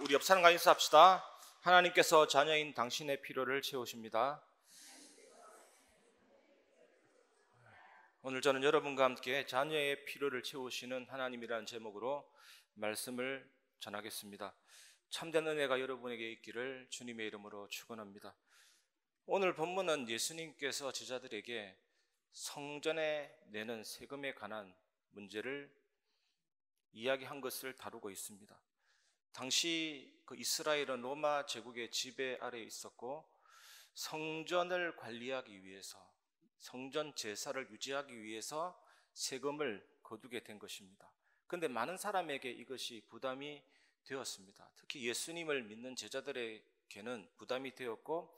우리 옆 사람과 인사합시다. 하나님께서 자녀인 당신의 필요를 채우십니다. 오늘 저는 여러분과 함께 자녀의 필요를 채우시는 하나님이라는 제목으로 말씀을 전하겠습니다. 참된 은혜가 여러분에게 있기를 주님의 이름으로 축원합니다. 오늘 본문은 예수님께서 제자들에게 성전에 내는 세금에 관한 문제를 이야기한 것을 다루고 있습니다. 당시 그 이스라엘은 로마 제국의 지배 아래에 있었고 성전을 관리하기 위해서, 성전 제사를 유지하기 위해서 세금을 거두게 된 것입니다. 그런데 많은 사람에게 이것이 부담이 되었습니다. 특히 예수님을 믿는 제자들에게는 부담이 되었고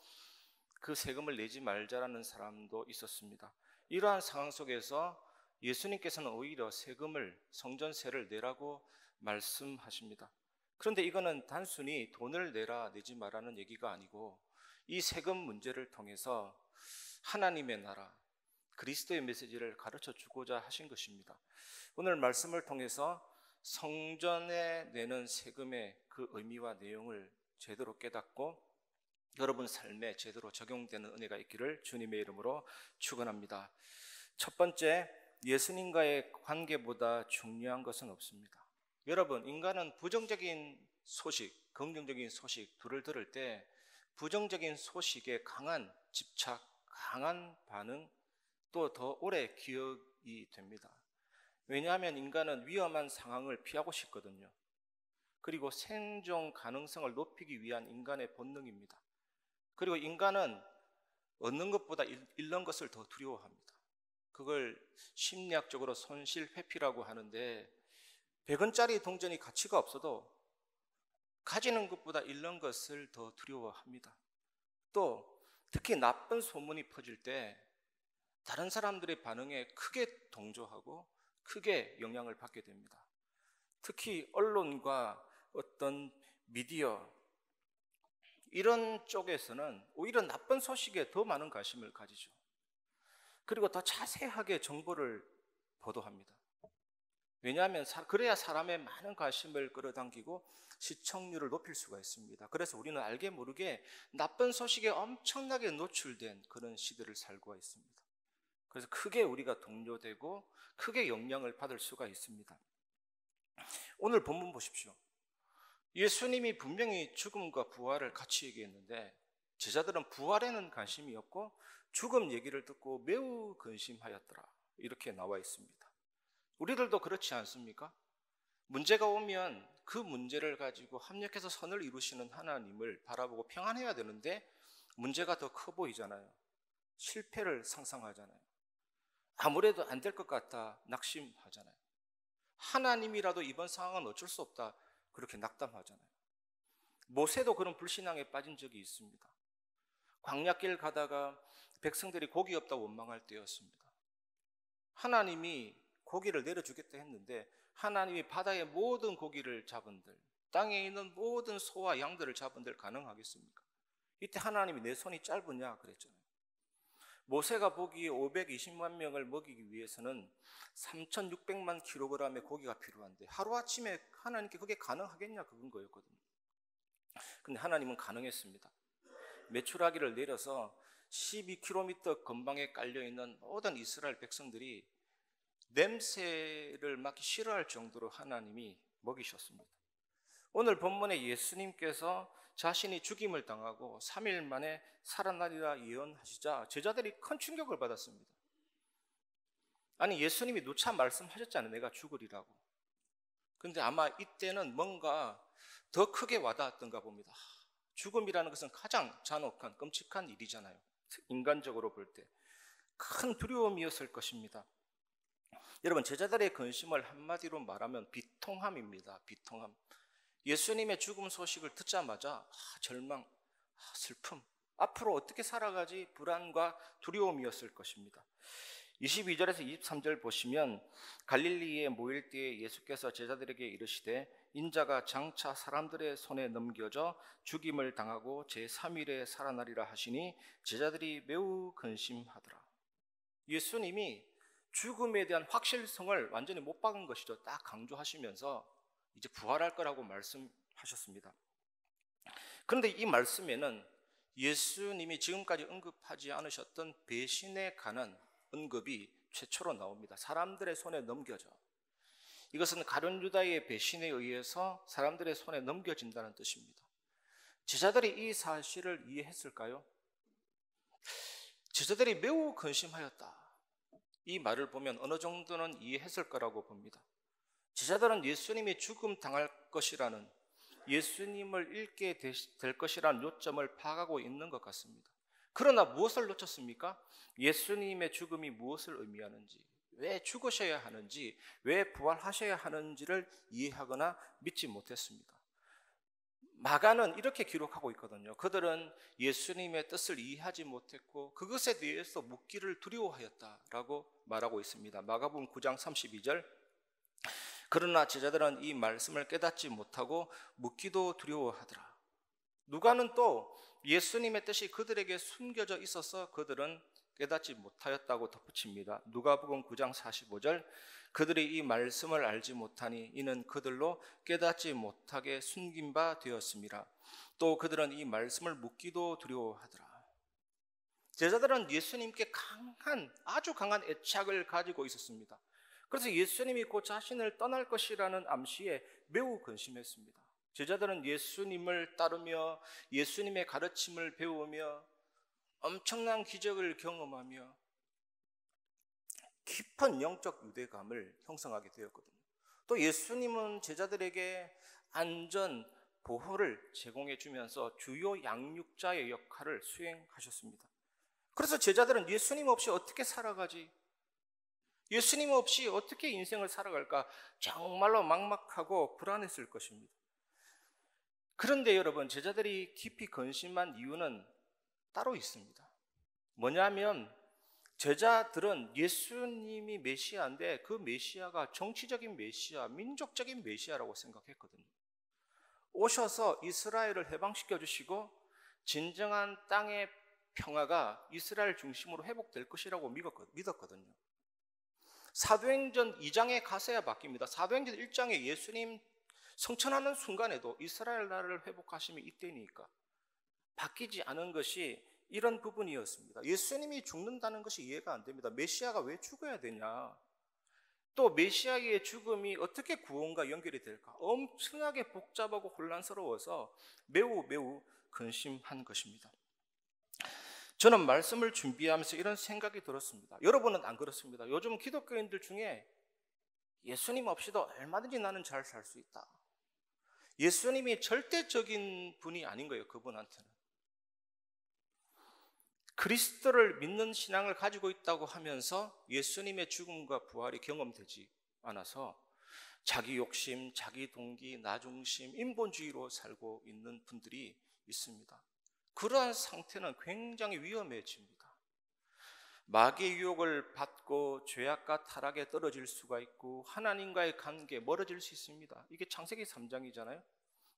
그 세금을 내지 말자라는 사람도 있었습니다. 이러한 상황 속에서 예수님께서는 오히려 세금을, 성전세를 내라고 말씀하십니다. 그런데 이거는 단순히 돈을 내라 내지 마라는 얘기가 아니고 이 세금 문제를 통해서 하나님의 나라, 그리스도의 메시지를 가르쳐 주고자 하신 것입니다. 오늘 말씀을 통해서 성전에 내는 세금의 그 의미와 내용을 제대로 깨닫고 여러분 삶에 제대로 적용되는 은혜가 있기를 주님의 이름으로 축원합니다. 첫 번째, 예수님과의 관계보다 중요한 것은 없습니다. 여러분, 인간은 부정적인 소식, 긍정적인 소식 둘을 들을 때 부정적인 소식에 강한 집착, 강한 반응, 또 더 오래 기억이 됩니다. 왜냐하면 인간은 위험한 상황을 피하고 싶거든요. 그리고 생존 가능성을 높이기 위한 인간의 본능입니다. 그리고 인간은 얻는 것보다 잃는 것을 더 두려워합니다. 그걸 심리학적으로 손실회피라고 하는데 100원짜리 동전이 가치가 없어도 가지는 것보다 잃는 것을 더 두려워합니다. 또 특히 나쁜 소문이 퍼질 때 다른 사람들의 반응에 크게 동조하고 크게 영향을 받게 됩니다. 특히 언론과 어떤 미디어 이런 쪽에서는 오히려 나쁜 소식에 더 많은 관심을 가지죠. 그리고 더 자세하게 정보를 보도합니다. 왜냐하면 그래야 사람의 많은 관심을 끌어당기고 시청률을 높일 수가 있습니다. 그래서 우리는 알게 모르게 나쁜 소식에 엄청나게 노출된 그런 시대를 살고 있습니다. 그래서 크게 우리가 동요되고 크게 영향을 받을 수가 있습니다. 오늘 본문 보십시오. 예수님이 분명히 죽음과 부활을 같이 얘기했는데 제자들은 부활에는 관심이 없고 죽음 얘기를 듣고 매우 근심하였더라, 이렇게 나와 있습니다. 우리들도 그렇지 않습니까? 문제가 오면 그 문제를 가지고 합력해서 선을 이루시는 하나님을 바라보고 평안해야 되는데 문제가 더 커 보이잖아요. 실패를 상상하잖아요. 아무래도 안 될 것 같아 낙심하잖아요. 하나님이라도 이번 상황은 어쩔 수 없다 그렇게 낙담하잖아요. 모세도 그런 불신앙에 빠진 적이 있습니다. 광야길 가다가 백성들이 고기 없다고 원망할 때였습니다. 하나님이 고기를 내려주겠다 했는데 하나님이 바다의 모든 고기를 잡은들, 땅에 있는 모든 소와 양들을 잡은들 가능하겠습니까? 이때 하나님이 내 손이 짧으냐 그랬잖아요. 모세가 보기에 520만 명을 먹이기 위해서는 3,600만 킬로그램의 고기가 필요한데 하루아침에 하나님께 그게 가능하겠냐 그건 거였거든요. 근데 하나님은 가능했습니다. 메추라기를 내려서 12km 근방에 깔려있는 모든 이스라엘 백성들이 냄새를 맡기 싫어할 정도로 하나님이 먹이셨습니다. 오늘 본문에 예수님께서 자신이 죽임을 당하고 3일 만에 살아나리라 예언하시자 제자들이 큰 충격을 받았습니다. 아니, 예수님이 누차 말씀하셨잖아요. 내가 죽으리라고. 그런데 아마 이때는 뭔가 더 크게 와닿았던가 봅니다. 죽음이라는 것은 가장 잔혹한, 끔찍한 일이잖아요. 인간적으로 볼 때 큰 두려움이었을 것입니다. 여러분, 제자들의 근심을 한마디로 말하면 비통함입니다. 비통함. 예수님의 죽음 소식을 듣자마자 절망, 슬픔, 앞으로 어떻게 살아가지 불안과 두려움이었을 것입니다. 22절에서 23절 보시면 갈릴리에 모일 때에 예수께서 제자들에게 이르시되 인자가 장차 사람들의 손에 넘겨져 죽임을 당하고 제3일에 살아나리라 하시니 제자들이 매우 근심하더라. 예수님이 죽음에 대한 확실성을 완전히 못 박은 것이죠. 딱 강조하시면서 이제 부활할 거라고 말씀하셨습니다. 그런데 이 말씀에는 예수님이 지금까지 언급하지 않으셨던 배신에 관한 언급이 최초로 나옵니다. 사람들의 손에 넘겨져. 이것은 가룟 유다의 배신에 의해서 사람들의 손에 넘겨진다는 뜻입니다. 제자들이 이 사실을 이해했을까요? 제자들이 매우 근심하였다. 이 말을 보면 어느 정도는 이해했을 거라고 봅니다. 제자들은 예수님이 죽음 당할 것이라는, 예수님을 잃게 될 것이라는 요점을 파악하고 있는 것 같습니다. 그러나 무엇을 놓쳤습니까? 예수님의 죽음이 무엇을 의미하는지, 왜 죽으셔야 하는지, 왜 부활하셔야 하는지를 이해하거나 믿지 못했습니다. 마가는 이렇게 기록하고 있거든요. 그들은 예수님의 뜻을 이해하지 못했고 그것에 대해서 묻기를 두려워하였다라고 말하고 있습니다. 마가복음 9장 32절, 그러나 제자들은 이 말씀을 깨닫지 못하고 묻기도 두려워하더라. 누가는 또 예수님의 뜻이 그들에게 숨겨져 있어서 그들은 깨닫지 못하였다고 덧붙입니다. 누가복음 9장 45절, 그들이 이 말씀을 알지 못하니 이는 그들로 깨닫지 못하게 숨긴 바 되었습니다. 또 그들은 이 말씀을 묻기도 두려워하더라. 제자들은 예수님께 아주 강한 애착을 가지고 있었습니다. 그래서 예수님이 곧 자신을 떠날 것이라는 암시에 매우 근심했습니다. 제자들은 예수님을 따르며 예수님의 가르침을 배우며 엄청난 기적을 경험하며 깊은 영적 유대감을 형성하게 되었거든요. 또 예수님은 제자들에게 안전, 보호를 제공해 주면서 주요 양육자의 역할을 수행하셨습니다. 그래서 제자들은 예수님 없이 어떻게 살아가지? 예수님 없이 어떻게 인생을 살아갈까? 정말로 막막하고 불안했을 것입니다. 그런데 여러분, 제자들이 깊이 근심한 이유는 따로 있습니다. 뭐냐면 제자들은 예수님이 메시아인데 그 메시아가 정치적인 메시아, 민족적인 메시아라고 생각했거든요. 오셔서 이스라엘을 해방시켜 주시고 진정한 땅의 평화가 이스라엘 중심으로 회복될 것이라고 믿었거든요. 사도행전 2장에 가서야 바뀝니다. 사도행전 1장에 예수님 성천하는 순간에도 이스라엘 나라를 회복하심이 이때니까 바뀌지 않은 것이 이런 부분이었습니다. 예수님이 죽는다는 것이 이해가 안 됩니다. 메시아가 왜 죽어야 되냐? 또 메시아의 죽음이 어떻게 구원과 연결이 될까? 엄청나게 복잡하고 혼란스러워서 매우 근심한 것입니다. 저는 말씀을 준비하면서 이런 생각이 들었습니다. 여러분은 안 그렇습니다. 요즘 기독교인들 중에 예수님 없이도 얼마든지 나는 잘 살 수 있다. 예수님이 절대적인 분이 아닌 거예요, 그분한테는. 그리스도를 믿는 신앙을 가지고 있다고 하면서 예수님의 죽음과 부활이 경험되지 않아서 자기 욕심, 자기 동기, 나 중심, 인본주의로 살고 있는 분들이 있습니다. 그러한 상태는 굉장히 위험해집니다. 마귀의 유혹을 받고 죄악과 타락에 떨어질 수가 있고 하나님과의 관계에 멀어질 수 있습니다. 이게 창세기 3장이잖아요.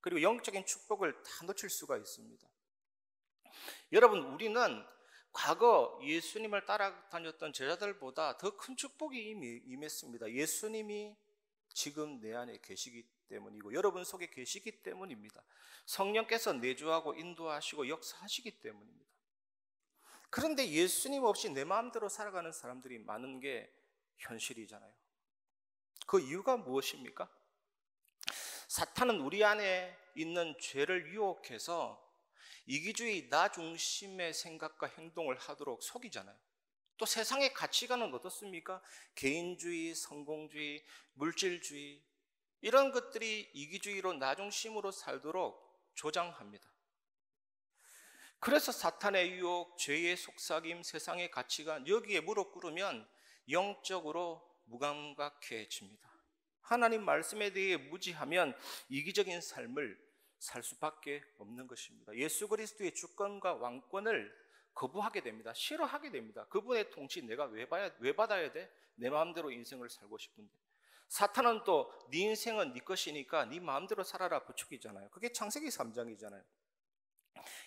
그리고 영적인 축복을 다 놓칠 수가 있습니다. 여러분, 우리는 과거 예수님을 따라다녔던 제자들보다 더 큰 축복이 이미 임했습니다. 예수님이 지금 내 안에 계시기 때문이고 여러분 속에 계시기 때문입니다. 성령께서 내주하고 인도하시고 역사하시기 때문입니다. 그런데 예수님 없이 내 마음대로 살아가는 사람들이 많은 게 현실이잖아요. 그 이유가 무엇입니까? 사탄은 우리 안에 있는 죄를 유혹해서 이기주의, 나 중심의 생각과 행동을 하도록 속이잖아요. 또 세상의 가치관은 어떻습니까? 개인주의, 성공주의, 물질주의, 이런 것들이 이기주의로 나 중심으로 살도록 조장합니다. 그래서 사탄의 유혹, 죄의 속삭임, 세상의 가치관, 여기에 무릎 꿇으면 영적으로 무감각해집니다. 하나님 말씀에 대해 무지하면 이기적인 삶을 살 수밖에 없는 것입니다. 예수 그리스도의 주권과 왕권을 거부하게 됩니다. 싫어하게 됩니다. 그분의 통치 내가 왜 받아야 돼? 내 마음대로 인생을 살고 싶은데. 사탄은 또 네 인생은 네 것이니까 네 마음대로 살아라 부추기잖아요. 그게 창세기 3장이잖아요.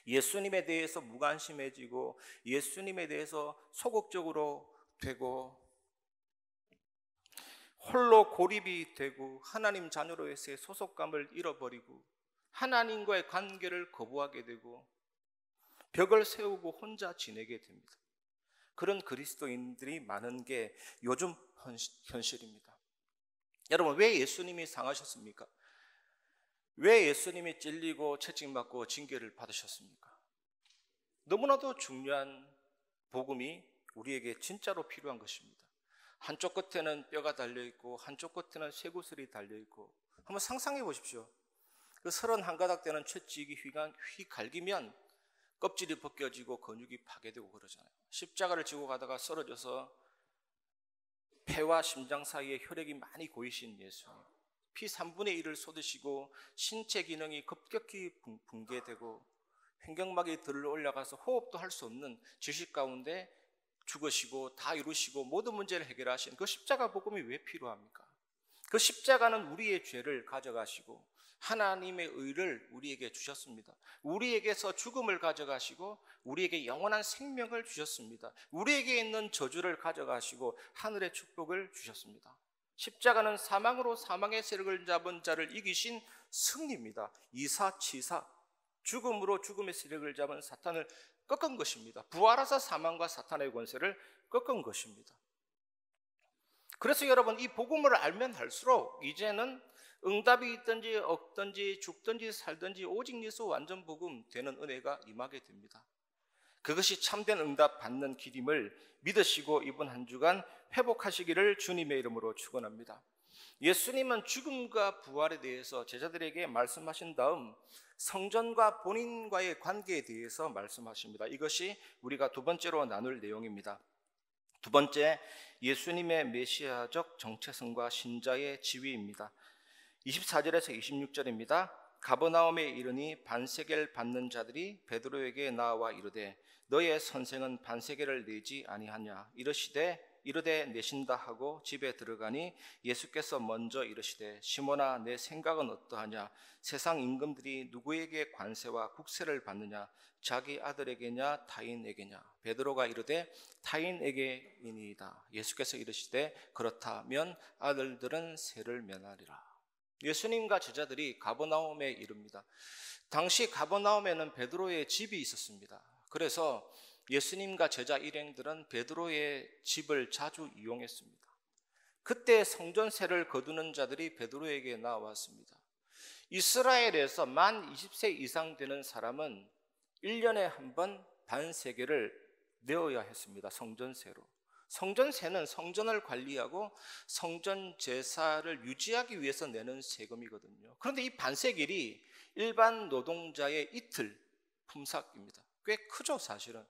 예수님에 대해서 무관심해지고 예수님에 대해서 소극적으로 되고 홀로 고립이 되고 하나님 자녀로서의 소속감을 잃어버리고 하나님과의 관계를 거부하게 되고 벽을 세우고 혼자 지내게 됩니다. 그런 그리스도인들이 많은 게 요즘 현실입니다. 여러분, 왜 예수님이 상하셨습니까? 왜 예수님이 찔리고 채찍맞고 징계를 받으셨습니까? 너무나도 중요한 복음이 우리에게 진짜로 필요한 것입니다. 한쪽 끝에는 뼈가 달려있고 한쪽 끝에는 쇠구슬이 달려있고, 한번 상상해 보십시오. 그 31가닥 되는 채찍이 휘갈기면 껍질이 벗겨지고 근육이 파괴되고 그러잖아요. 십자가를 지고 가다가 쓰러져서 폐와 심장 사이에 혈액이 많이 고이신 예수님, 피 3분의 1을 쏟으시고 신체 기능이 급격히 붕괴되고 횡격막이 들러 올라가서 호흡도 할 수 없는 지식 가운데 죽으시고 다 이루시고 모든 문제를 해결하신 그 십자가 복음이 왜 필요합니까? 그 십자가는 우리의 죄를 가져가시고 하나님의 의를 우리에게 주셨습니다. 우리에게서 죽음을 가져가시고 우리에게 영원한 생명을 주셨습니다. 우리에게 있는 저주를 가져가시고 하늘의 축복을 주셨습니다. 십자가는 사망으로 사망의 세력을 잡은 자를 이기신 승리입니다. 이사치사, 죽음으로 죽음의 세력을 잡은 사탄을 꺾은 것입니다. 부활하사 사망과 사탄의 권세를 꺾은 것입니다. 그래서 여러분, 이 복음을 알면 할수록 이제는 응답이 있든지 없든지 죽든지 살든지 오직 예수 완전 복음 되는 은혜가 임하게 됩니다. 그것이 참된 응답 받는 길임을 믿으시고 이번 한 주간 회복하시기를 주님의 이름으로 축원합니다. 예수님은 죽음과 부활에 대해서 제자들에게 말씀하신 다음 성전과 본인과의 관계에 대해서 말씀하십니다. 이것이 우리가 두 번째로 나눌 내용입니다. 두 번째, 예수님의 메시아적 정체성과 신자의 지위입니다. 24절에서 26절입니다. 가버나움에 이르니 반세겔 받는 자들이 베드로에게 나와 이르되 너의 선생은 반세겔을 내지 아니하냐 이르되 내신다 하고 집에 들어가니 예수께서 먼저 이르시되 시몬아 내 생각은 어떠하냐? 세상 임금들이 누구에게 관세와 국세를 받느냐? 자기 아들에게냐 타인에게냐? 베드로가 이르되 타인에게이니이다. 예수께서 이르시되 그렇다면 아들들은 세를 면하리라. 예수님과 제자들이 가버나움에 이릅니다. 당시 가버나움에는 베드로의 집이 있었습니다. 그래서 예수님과 제자 일행들은 베드로의 집을 자주 이용했습니다. 그때 성전세를 거두는 자들이 베드로에게 나왔습니다. 이스라엘에서 만 20세 이상 되는 사람은 1년에 한 번 반세겔을 내어야 했습니다. 성전세로. 성전세는 성전을 관리하고 성전 제사를 유지하기 위해서 내는 세금이거든요. 그런데 이 반세겔이 일반 노동자의 이틀 품삯입니다. 꽤 크죠, 사실은.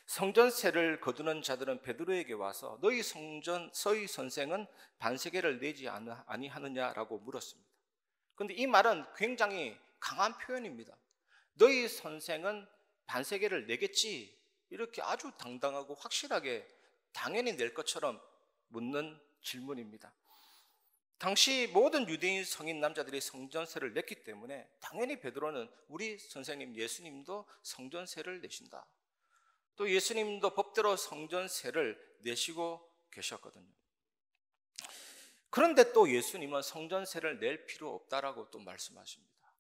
성전세를 거두는 자들은 베드로에게 와서 너희 선생은 반세겔을 내지 아니하느냐라고 물었습니다. 그런데 이 말은 굉장히 강한 표현입니다. 너희 선생은 반세겔을 내겠지, 이렇게 아주 당당하고 확실하게 당연히 낼 것처럼 묻는 질문입니다. 당시 모든 유대인 성인 남자들이 성전세를 냈기 때문에 당연히 베드로는 우리 선생님 예수님도 성전세를 내신다, 또 예수님도 법대로 성전세를 내시고 계셨거든요. 그런데 또 예수님은 성전세를 낼 필요 없다라고 또 말씀하십니다.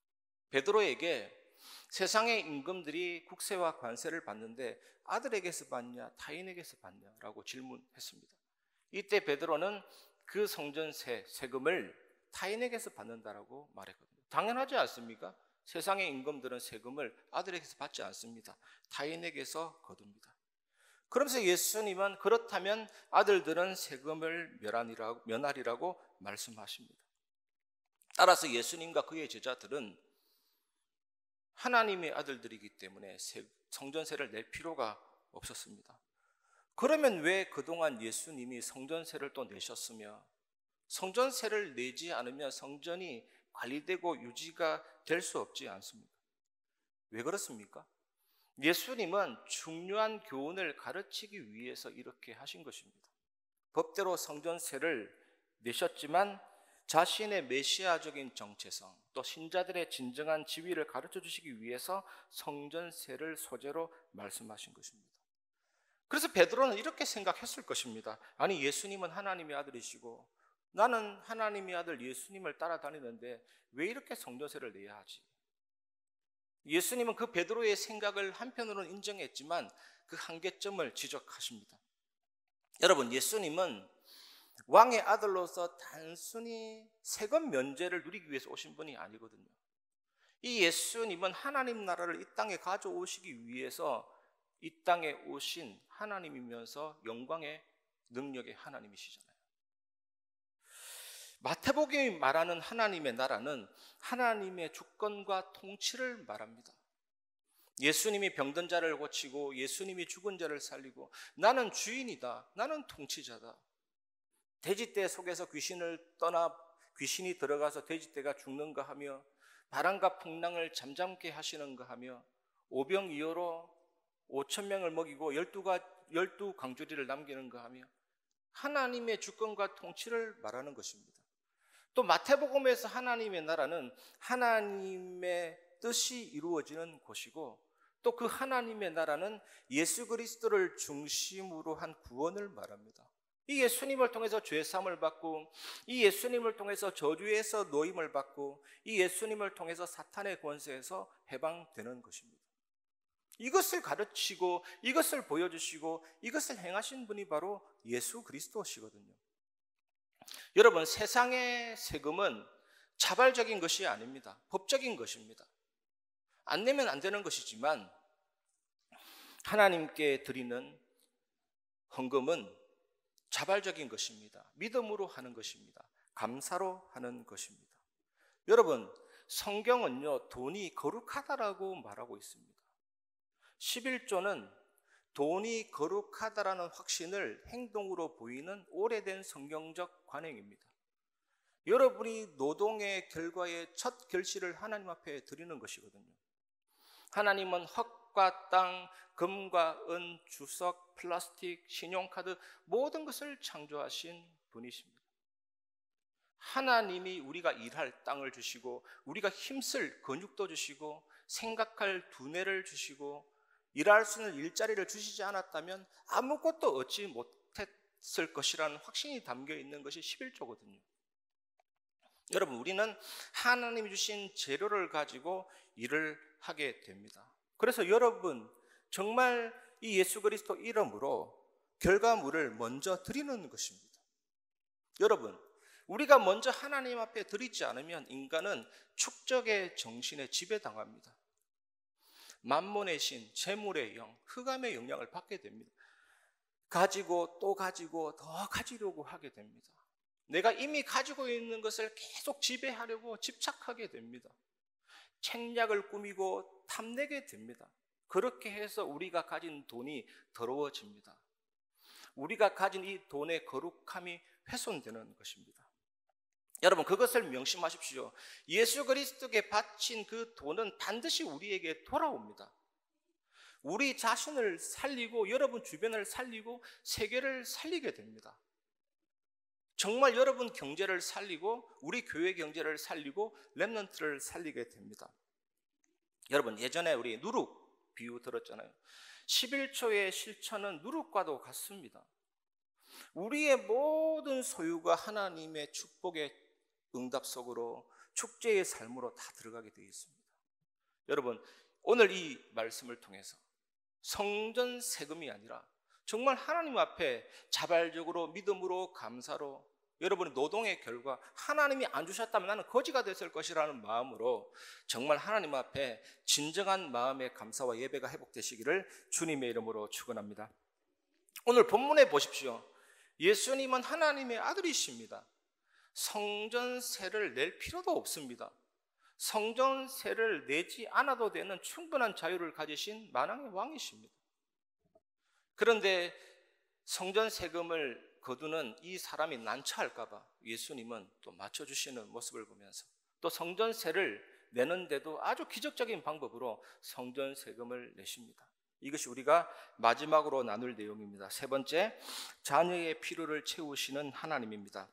베드로에게 세상의 임금들이 국세와 관세를 받는데 아들에게서 받냐 타인에게서 받냐라고 질문했습니다. 이때 베드로는 그 성전세 세금을 타인에게서 받는다라고 말했거든요. 당연하지 않습니까? 세상의 임금들은 세금을 아들에게서 받지 않습니다. 타인에게서 거둡니다. 그러면서 예수님은 그렇다면 아들들은 세금을 면하리라고 말씀하십니다. 따라서 예수님과 그의 제자들은 하나님의 아들들이기 때문에 성전세를 낼 필요가 없었습니다. 그러면 왜 그동안 예수님이 성전세를 또 내셨으며 성전세를 내지 않으면 성전이 관리되고 유지가 될 수 없지 않습니까? 왜 그렇습니까? 예수님은 중요한 교훈을 가르치기 위해서 이렇게 하신 것입니다. 법대로 성전세를 내셨지만 자신의 메시아적인 정체성, 또 신자들의 진정한 지위를 가르쳐 주시기 위해서 성전세를 소재로 말씀하신 것입니다. 그래서 베드로는 이렇게 생각했을 것입니다. 아니, 예수님은 하나님의 아들이시고 나는 하나님의 아들 예수님을 따라다니는데 왜 이렇게 성전세를 내야 하지? 예수님은 그 베드로의 생각을 한편으로는 인정했지만 그 한계점을 지적하십니다. 여러분, 예수님은 왕의 아들로서 단순히 세금 면제를 누리기 위해서 오신 분이 아니거든요. 이 예수님은 하나님 나라를 이 땅에 가져오시기 위해서 이 땅에 오신 하나님이면서 영광의 능력의 하나님이시잖아요. 마태복음이 말하는 하나님의 나라는 하나님의 주권과 통치를 말합니다. 예수님이 병든 자를 고치고 예수님이 죽은 자를 살리고 나는 주인이다, 나는 통치자다. 돼지떼 속에서 귀신을 떠나 귀신이 들어가서 돼지떼가 죽는가 하며 바람과 풍랑을 잠잠게 하시는가 하며 오병이어로 5,000명을 먹이고 12 강주리를 남기는가 하며 하나님의 주권과 통치를 말하는 것입니다. 또 마태복음에서 하나님의 나라는 하나님의 뜻이 이루어지는 곳이고 또 그 하나님의 나라는 예수 그리스도를 중심으로 한 구원을 말합니다. 이 예수님을 통해서 죄사함을 받고 이 예수님을 통해서 저주에서 노임을 받고 이 예수님을 통해서 사탄의 권세에서 해방되는 것입니다. 이것을 가르치고 이것을 보여주시고 이것을 행하신 분이 바로 예수 그리스도시거든요. 여러분, 세상의 세금은 자발적인 것이 아닙니다. 법적인 것입니다. 안 내면 안 되는 것이지만 하나님께 드리는 헌금은 자발적인 것입니다. 믿음으로 하는 것입니다. 감사로 하는 것입니다. 여러분, 성경은요, 돈이 거룩하다라고 말하고 있습니다. 11조는 돈이 거룩하다라는 확신을 행동으로 보이는 오래된 성경적 관행입니다. 여러분이 노동의 결과의 첫 결실을 하나님 앞에 드리는 것이거든요. 하나님은 흙과 땅, 금과 은, 주석, 플라스틱, 신용카드 모든 것을 창조하신 분이십니다. 하나님이 우리가 일할 땅을 주시고 우리가 힘쓸 근육도 주시고 생각할 두뇌를 주시고 일할 수 있는 일자리를 주시지 않았다면 아무것도 얻지 못했을 것이라는 확신이 담겨 있는 것이 11조거든요. 여러분, 우리는 하나님이 주신 재료를 가지고 일을 하게 됩니다. 그래서 여러분, 정말 이 예수 그리스도 이름으로 결과물을 먼저 드리는 것입니다. 여러분, 우리가 먼저 하나님 앞에 드리지 않으면 인간은 축적의 정신에 지배당합니다. 만몬의 신, 재물의 영, 흑암의 영향을 받게 됩니다. 가지고 또 가지고 더 가지려고 하게 됩니다. 내가 이미 가지고 있는 것을 계속 지배하려고 집착하게 됩니다. 책략을 꾸미고 탐내게 됩니다. 그렇게 해서 우리가 가진 돈이 더러워집니다. 우리가 가진 이 돈의 거룩함이 훼손되는 것입니다. 여러분, 그것을 명심하십시오. 예수 그리스도께 바친 그 돈은 반드시 우리에게 돌아옵니다. 우리 자신을 살리고 여러분 주변을 살리고 세계를 살리게 됩니다. 정말 여러분 경제를 살리고 우리 교회 경제를 살리고 렘넌트를 살리게 됩니다. 여러분, 예전에 우리 누룩 비유 들었잖아요. 11조의 실천은 누룩과도 같습니다. 우리의 모든 소유가 하나님의 축복의 응답 속으로 축제의 삶으로 다 들어가게 되어 있습니다. 여러분, 오늘 이 말씀을 통해서 성전 세금이 아니라 정말 하나님 앞에 자발적으로 믿음으로 감사로 여러분의 노동의 결과 하나님이 안 주셨다면 나는 거지가 됐을 것이라는 마음으로 정말 하나님 앞에 진정한 마음의 감사와 예배가 회복되시기를 주님의 이름으로 축원합니다. 오늘 본문에 보십시오. 예수님은 하나님의 아들이십니다. 성전세를 낼 필요도 없습니다. 성전세를 내지 않아도 되는 충분한 자유를 가지신 만왕의 왕이십니다. 그런데 성전세금을 거두는 이 사람이 난처할까 봐 예수님은 또 맞춰주시는 모습을 보면서 또 성전세를 내는데도 아주 기적적인 방법으로 성전세금을 내십니다. 이것이 우리가 마지막으로 나눌 내용입니다. 세 번째, 자녀의 필요를 채우시는 하나님입니다.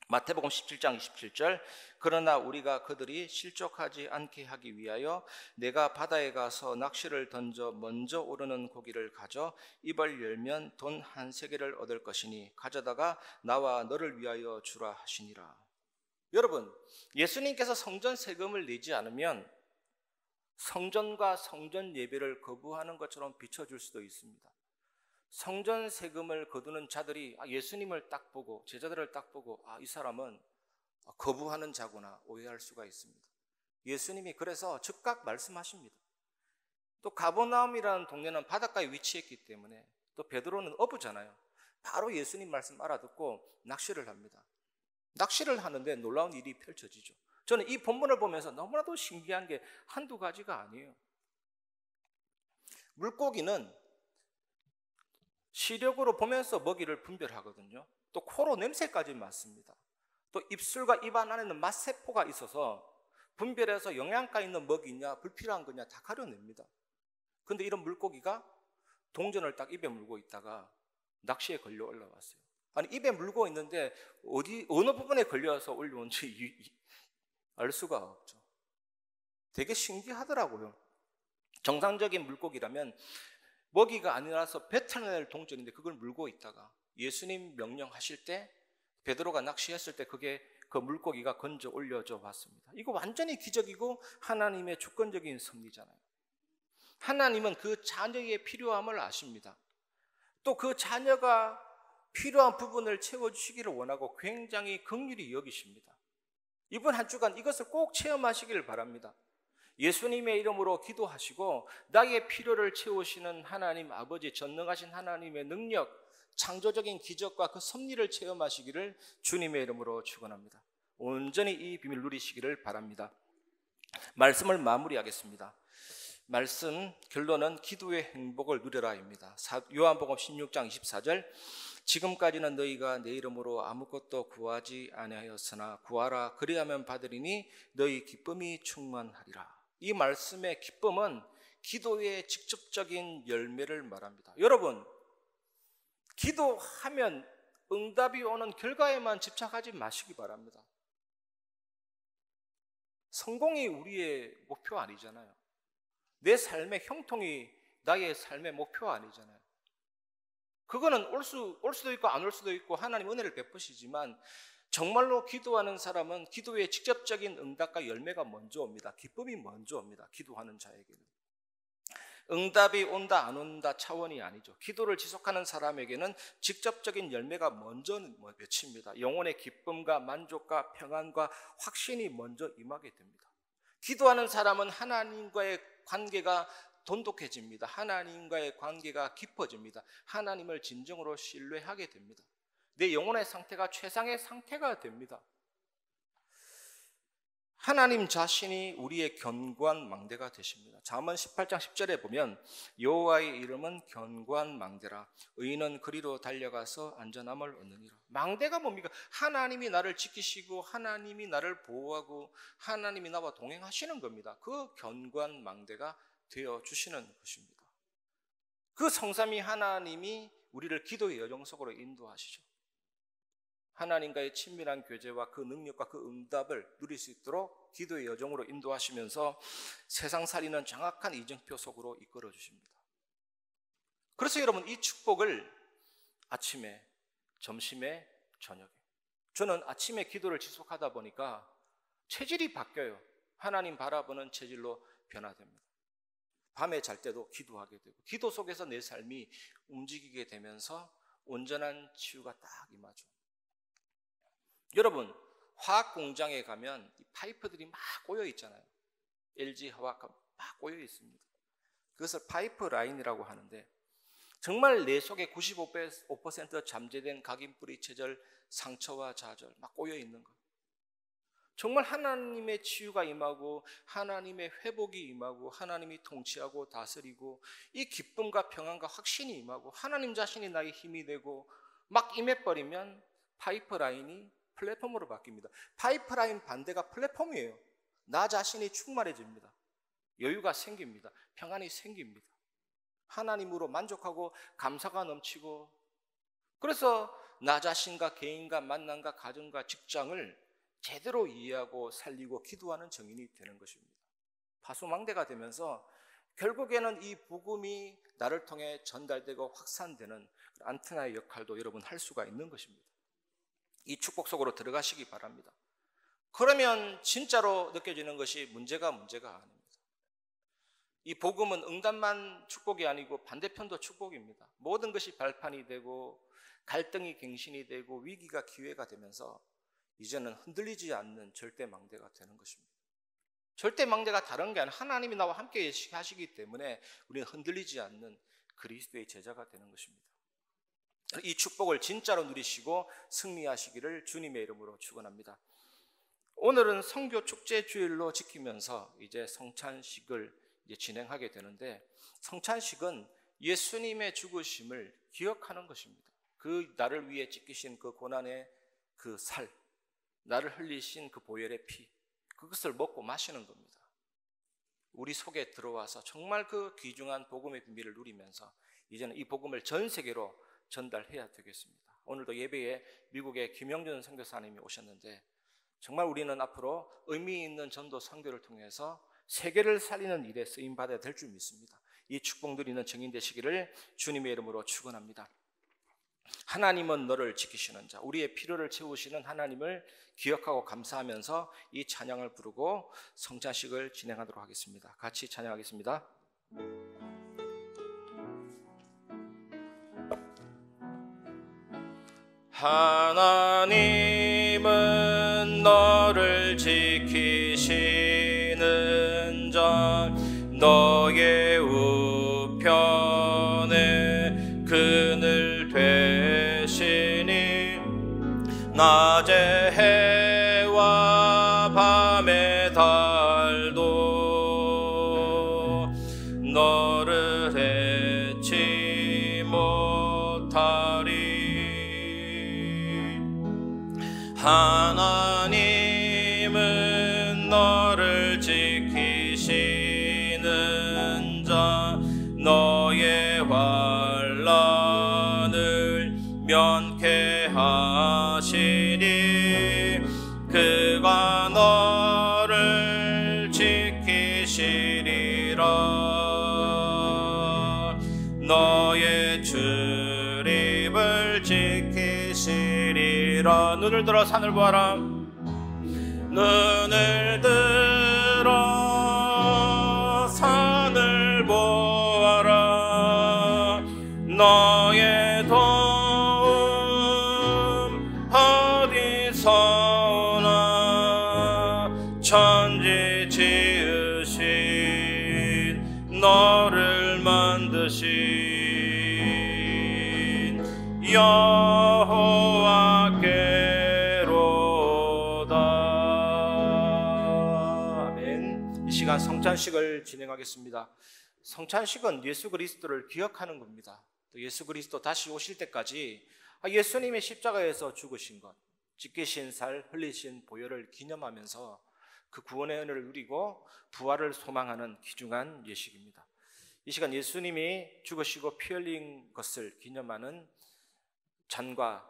마태복음 17장 27절 그러나 우리가 그들이 실족하지 않게 하기 위하여 내가 바다에 가서 낚시를 던져 먼저 오르는 고기를 가져 입을 열면 돈 한 세겔을 얻을 것이니 가져다가 나와 너를 위하여 주라 하시니라. 여러분, 예수님께서 성전 세금을 내지 않으면 성전과 성전 예배를 거부하는 것처럼 비춰줄 수도 있습니다. 성전 세금을 거두는 자들이 예수님을 딱 보고 제자들을 딱 보고 이 사람은 거부하는 자구나 오해할 수가 있습니다. 예수님이 그래서 즉각 말씀하십니다. 또 가버나움이라는 동네는 바닷가에 위치했기 때문에 또 베드로는 어부잖아요. 바로 예수님 말씀 알아듣고 낚시를 합니다. 낚시를 하는데 놀라운 일이 펼쳐지죠. 저는 이 본문을 보면서 너무나도 신기한 게 한두 가지가 아니에요. 물고기는 시력으로 보면서 먹이를 분별하거든요. 또 코로 냄새까지 맡습니다. 또 입술과 입안 안에는 맛세포가 있어서 분별해서 영양가 있는 먹이냐 불필요한 거냐 다 가려냅니다. 그런데 이런 물고기가 동전을 딱 입에 물고 있다가 낚시에 걸려 올라왔어요. 아니 입에 물고 있는데 어느 부분에 걸려서 올려온지 알 수가 없죠. 되게 신기하더라고요. 정상적인 물고기라면 먹이가 아니라서 뱉어낼 동전인데 그걸 물고 있다가 예수님 명령하실 때 베드로가 낚시했을 때 그게 그 물고기가 건져 올려져 왔습니다. 이거 완전히 기적이고 하나님의 주권적인 섭리잖아요. 하나님은 그 자녀의 필요함을 아십니다. 또 그 자녀가 필요한 부분을 채워주시기를 원하고 굉장히 긍휼히 여기십니다. 이번 한 주간 이것을 꼭 체험하시기를 바랍니다. 예수님의 이름으로 기도하시고 나의 필요를 채우시는 하나님 아버지, 전능하신 하나님의 능력, 창조적인 기적과 그 섭리를 체험하시기를 주님의 이름으로 축원합니다. 온전히 이 비밀 누리시기를 바랍니다. 말씀을 마무리하겠습니다. 말씀 결론은 기도의 행복을 누려라입니다. 요한복음 16장 24절 지금까지는 너희가 내 이름으로 아무것도 구하지 아니하였으나 구하라 그리하면 받으리니 너희 기쁨이 충만하리라. 이 말씀의 기쁨은 기도의 직접적인 열매를 말합니다. 여러분, 기도하면 응답이 오는 결과에만 집착하지 마시기 바랍니다. 성공이 우리의 목표 아니잖아요. 내 삶의 형통이 나의 삶의 목표 아니잖아요. 그거는 올 수도 있고 안 올 수도 있고 하나님 은혜를 베푸시지만 정말로 기도하는 사람은 기도의 직접적인 응답과 열매가 먼저 옵니다. 기쁨이 먼저 옵니다. 기도하는 자에게는. 응답이 온다 안 온다 차원이 아니죠. 기도를 지속하는 사람에게는 직접적인 열매가 먼저 맺힙니다. 영혼의 기쁨과 만족과 평안과 확신이 먼저 임하게 됩니다. 기도하는 사람은 하나님과의 관계가 돈독해집니다. 하나님과의 관계가 깊어집니다. 하나님을 진정으로 신뢰하게 됩니다. 내 영혼의 상태가 최상의 상태가 됩니다. 하나님 자신이 우리의 견고한 망대가 되십니다. 잠언 18장 10절에 보면 여호와의 이름은 견고한 망대라 의인은 그리로 달려가서 안전함을 얻느니라. 망대가 뭡니까? 하나님이 나를 지키시고 하나님이 나를 보호하고 하나님이 나와 동행하시는 겁니다. 그 견고한 망대가 되어주시는 것입니다. 그 성삼위 하나님이 우리를 기도의 여정 속으로 인도하시죠. 하나님과의 친밀한 교제와 그 능력과 그 응답을 누릴 수 있도록 기도의 여정으로 인도하시면서 세상 살이는 정확한 이정표 속으로 이끌어 주십니다. 그래서 여러분 이 축복을 아침에, 점심에, 저녁에 저는 아침에 기도를 지속하다 보니까 체질이 바뀌어요. 하나님 바라보는 체질로 변화됩니다. 밤에 잘 때도 기도하게 되고 기도 속에서 내 삶이 움직이게 되면서 온전한 치유가 딱 임하죠. 여러분 화학 공장에 가면 이 파이프들이 막 꼬여 있잖아요. LG 화학 막 꼬여 있습니다. 그것을 파이프 라인이라고 하는데 정말 내 속에 95% 잠재된 각인뿌리 체절, 상처와 좌절 막 꼬여 있는 것. 정말 하나님의 치유가 임하고 하나님의 회복이 임하고 하나님이 통치하고 다스리고 이 기쁨과 평안과 확신이 임하고 하나님 자신이 나의 힘이 되고 막 임해버리면 파이프라인이 플랫폼으로 바뀝니다. 파이프라인 반대가 플랫폼이에요. 나 자신이 충만해집니다. 여유가 생깁니다. 평안이 생깁니다. 하나님으로 만족하고 감사가 넘치고 그래서 나 자신과 개인과 만남과 가정과 직장을 제대로 이해하고 살리고 기도하는 증인이 되는 것입니다. 파수망대가 되면서 결국에는 이 복음이 나를 통해 전달되고 확산되는 안테나의 역할도 여러분 할 수가 있는 것입니다. 이 축복 속으로 들어가시기 바랍니다. 그러면 진짜로 느껴지는 것이 문제가 아닙니다. 이 복음은 응답만 축복이 아니고 반대편도 축복입니다. 모든 것이 발판이 되고 갈등이 갱신이 되고 위기가 기회가 되면서 이제는 흔들리지 않는 절대망대가 되는 것입니다. 절대망대가 다른 게 아니라 하나님이 나와 함께 하시기 때문에 우리는 흔들리지 않는 그리스도의 제자가 되는 것입니다. 이 축복을 진짜로 누리시고 승리하시기를 주님의 이름으로 축원합니다. 오늘은 성교 축제 주일로 지키면서 이제 성찬식을 진행하게 되는데, 성찬식은 예수님의 죽으심을 기억하는 것입니다. 그 나를 위해 찢기신 그 고난의 그 살, 나를 흘리신 그 보혈의 피, 그것을 먹고 마시는 겁니다. 우리 속에 들어와서 정말 그 귀중한 복음의 비밀을 누리면서 이제는 이 복음을 전 세계로 전달해야 되겠습니다. 오늘도 예배에 미국의 김영준 선교사님이 오셨는데, 정말 우리는 앞으로 의미 있는 전도 선교를 통해서 세계를 살리는 일에 쓰임받아야 될 줄 믿습니다. 이 축복 누리는 증인 되시기를 주님의 이름으로 축원합니다. 하나님은 너를 지키시는 자, 우리의 필요를 채우시는 하나님을 기억하고 감사하면서 이 찬양을 부르고 성찬식을 진행하도록 하겠습니다. 같이 찬양하겠습니다. 하나님은 너를 지키시는 자, 너의 우편에 그늘 되시니 낮에 해와 밤의 달도 너를 해치 못하리. 하나님은 너를 지키시는 자, 너의 환난을 면케 하시니 그가 너를 지키시리라. 너의 출입을 지키시리라. 눈을 들어 산을 보아라. 눈을 들어 산을 보아라. 너의 도움 어디서 오나. 천지 지으신 너를 만드신 여호와께로다. 아멘. 이 시간 성찬식을 진행하겠습니다. 성찬식은 예수 그리스도를 기억하는 겁니다. 또 예수 그리스도 다시 오실 때까지 예수님의 십자가에서 죽으신 것, 찢기신 살, 흘리신 보혈을 기념하면서 그 구원의 은혜를 누리고 부활을 소망하는 귀중한 예식입니다. 이 시간 예수님이 죽으시고 피 흘린 것을 기념하는 잔과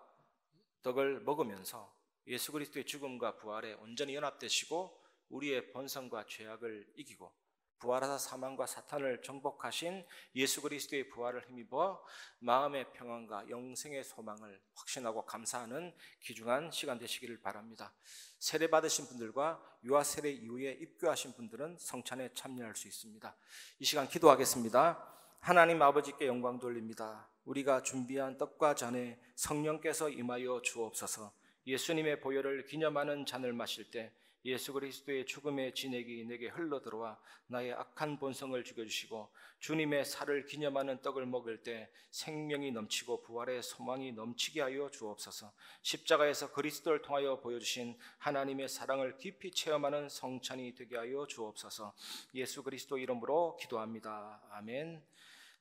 떡을 먹으면서 예수 그리스도의 죽음과 부활에 온전히 연합되시고 우리의 번성과 죄악을 이기고 부활하사 사망과 사탄을 정복하신 예수 그리스도의 부활을 힘입어 마음의 평안과 영생의 소망을 확신하고 감사하는 귀중한 시간 되시기를 바랍니다. 세례 받으신 분들과 유아 세례 이후에 입교하신 분들은 성찬에 참여할 수 있습니다. 이 시간 기도하겠습니다. 하나님 아버지께 영광 돌립니다. 우리가 준비한 떡과 잔에 성령께서 임하여 주옵소서. 예수님의 보혈을 기념하는 잔을 마실 때 예수 그리스도의 죽음의 진액이 내게 흘러들어와 나의 악한 본성을 죽여주시고, 주님의 살을 기념하는 떡을 먹을 때 생명이 넘치고 부활의 소망이 넘치게 하여 주옵소서. 십자가에서 그리스도를 통하여 보여주신 하나님의 사랑을 깊이 체험하는 성찬이 되게 하여 주옵소서. 예수 그리스도 이름으로 기도합니다. 아멘.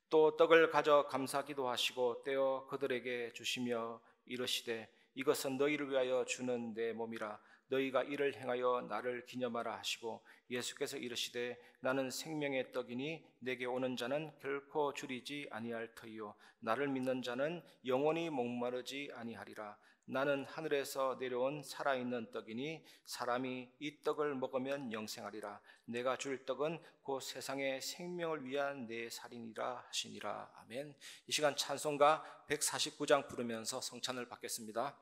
또 떡을 가져 감사 기도하시고 떼어 그들에게 주시며 이르시되, 이것은 너희를 위하여 주는 내 몸이라. 너희가 이를 행하여 나를 기념하라 하시고 예수께서 이르시되 나는 생명의 떡이니 내게 오는 자는 결코 줄이지 아니할 터이요 나를 믿는 자는 영원히 목마르지 아니하리라. 나는 하늘에서 내려온 살아있는 떡이니 사람이 이 떡을 먹으면 영생하리라. 내가 줄 떡은 곧 세상의 생명을 위한 내 살이니라 하시니라. 아멘. 이 시간 찬송가 149장 부르면서 성찬을 받겠습니다.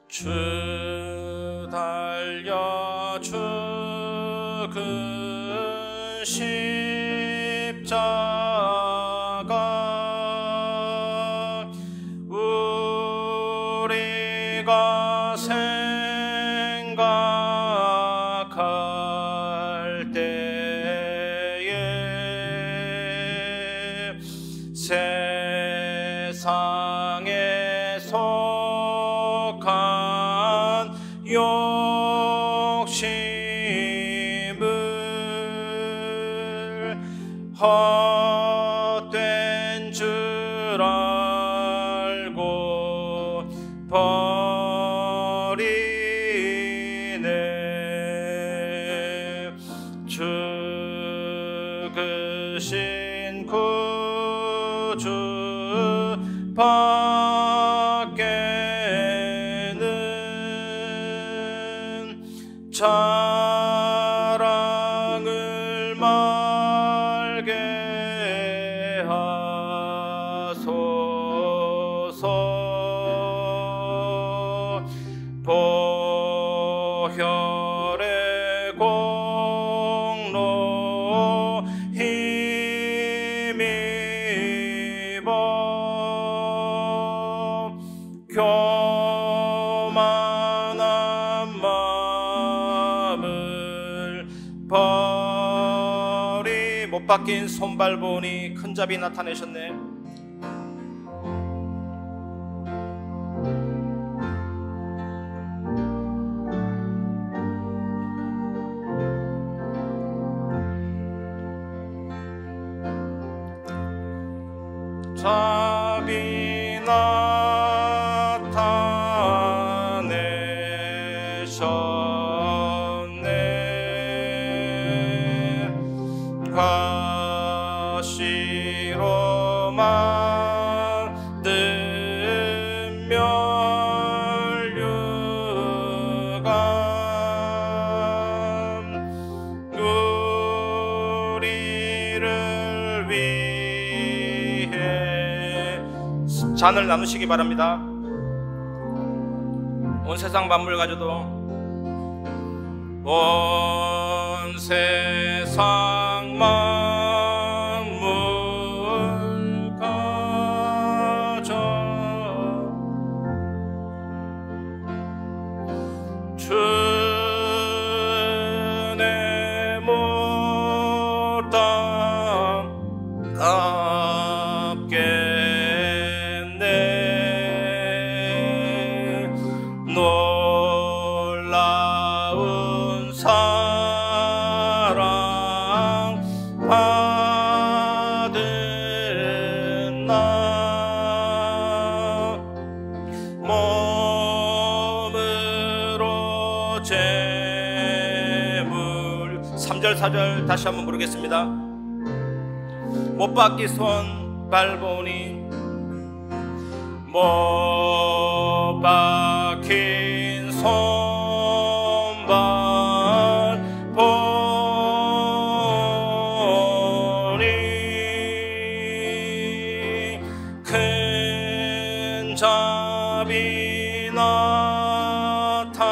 주 달려 죽은 십자가 우리가 생각할 때에 세상에 속한 욕심을 헛된 줄 알고 버리네. 죽으신 구주 밖에는 자랑을 말게 하소서. 보혈의 공로 힘입어 교만한 마음을 버리. 못 박힌 손발 보니 큰 잡이 나타내셨네. 잡이 나타내셨네. 가시로 만든 멸류관 우리를 위해 잔을 나누시기 바랍니다. 온 세상 만물 가져도 온 세상 만물 가져 주의 못담 갚게 놀라운 사랑 받은 나 몸으로 제물. 3절 4절 다시 한번 부르겠습니다. 못 박힌 손발 보니 못 박힌 손발 보니 큰 잡이 나타내셨네.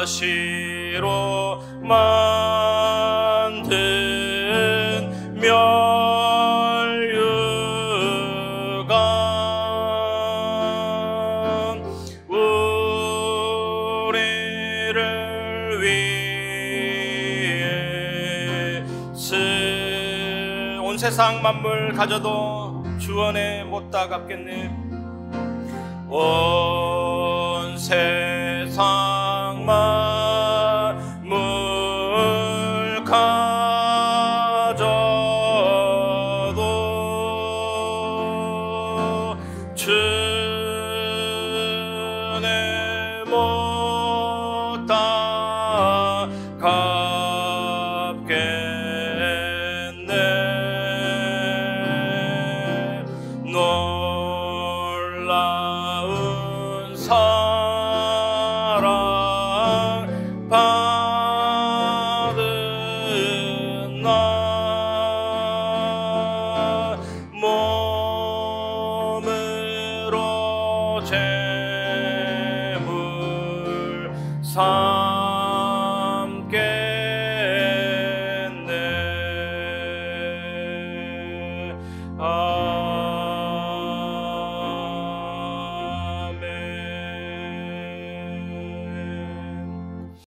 가시로 만든 멸류관 우리를 위해 온 세상 만물 가져도 주 안에 못다 갚겠네. 온 세상 만물 가져도 주내 못 갚겠네. 놀라운 사랑 받은 나 몸으로 재물 사